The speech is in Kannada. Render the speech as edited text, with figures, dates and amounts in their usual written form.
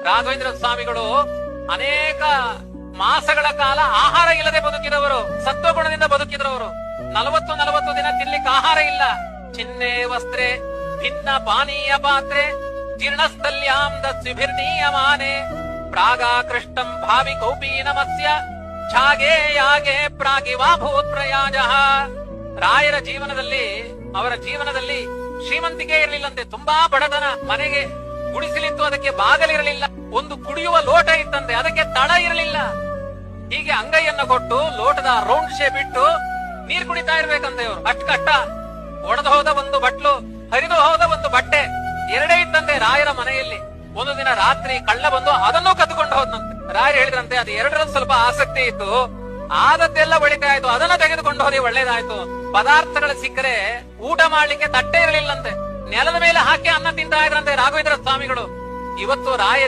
ರಾಘವೇಂದ್ರ ಸ್ವಾಮಿಗಳು ಅನೇಕ ಮಾಸಗಳ ಕಾಲ ಆಹಾರ ಇಲ್ಲದೆ ಬದುಕಿದವರು, ಸತ್ವಗುಣದಿಂದ ಬದುಕಿದವರು. 40 ದಿನ ತಿನ್ಲಿಕ್ಕೆ ಆಹಾರ ಇಲ್ಲ. ಚಿನ್ನೆ ವಸ್ತ್ರೆ ಭಿನ್ನ ಪಾನೀಯ ಪಾತ್ರೆ ಜೀರ್ಣಸ್ಥಲ್ಯಾಂ ದಸ್ಯುಭಿರ್ನೀಯಮಾನೆ ಪ್ರಾಗಾಕೃಷ್ಟಂ ಭಾವಿ ಕೌಪೀನಮಸ್ಯ ಛಾಗೆ ಯಾಗೆ ಪ್ರಾಗಿವಾ ಭೂತ್ ಪ್ರಯಾಜಃ. ರಾಯರ ಜೀವನದಲ್ಲಿ, ಅವರ ಜೀವನದಲ್ಲಿ ಶ್ರೀಮಂತಿಕೆ ಇರಲಿಲ್ಲಂತೆ. ತುಂಬಾ ಬಡತನ. ಮನೆಗೆ ಗುಡಿಸಲಿತ್ತು, ಅದಕ್ಕೆ ಬಾಗಲಿರಲಿಲ್ಲ. ಒಂದು ಕುಡಿಯುವ ಲೋಟ ಇತ್ತಂತೆ, ಅದಕ್ಕೆ ತಳ ಇರಲಿಲ್ಲ. ಹೀಗೆ ಅಂಗೈಯನ್ನು ಕೊಟ್ಟು ಲೋಟದ ರೌಂಡ್ ಶೇಪ್ ಇಟ್ಟು ನೀರು ಕುಡಿತಾ ಇರ್ಬೇಕಂತೆ ಇವರು. ಅಷ್ಟು ಕಷ್ಟ. ಒಡೆದು ಹೋದ ಒಂದು ಬಟ್ಲು, ಹರಿದು ಹೋದ ಒಂದು ಬಟ್ಟೆ, ಎರಡೇ ಇತ್ತಂತೆ ರಾಯರ ಮನೆಯಲ್ಲಿ. ಒಂದು ದಿನ ರಾತ್ರಿ ಕಳ್ಳ ಬಂದು ಅದನ್ನೂ ಕದ್ದುಕೊಂಡು ಹೋದ್ನಂತೆ. ರಾಯರು ಹೇಳಿದ್ರಂತೆ, ಅದು ಎರಡರಲ್ಲಿ ಸ್ವಲ್ಪ ಆಸಕ್ತಿ ಇತ್ತು, ಆದದ್ದೆಲ್ಲ ಒಳಿತಾ ಆಯ್ತು, ಅದನ್ನ ತೆಗೆದುಕೊಂಡು ಹೋದಿ ಒಳ್ಳೇದಾಯ್ತು. ಪದಾರ್ಥಗಳು ಸಿಕ್ಕರೆ ಊಟ ಮಾಡ್ಲಿಕ್ಕೆ ತಟ್ಟೆ ಇರಲಿಲ್ಲಂತೆ, ನೆಲದ ಮೇಲೆ ಹಾಕಿ ಅನ್ನ ತಿಂತಾ ಇದ್ರಂತೆ ರಾಘವೇಂದ್ರ ಸ್ವಾಮಿಗಳು. ಇವತ್ತು ರಾಯ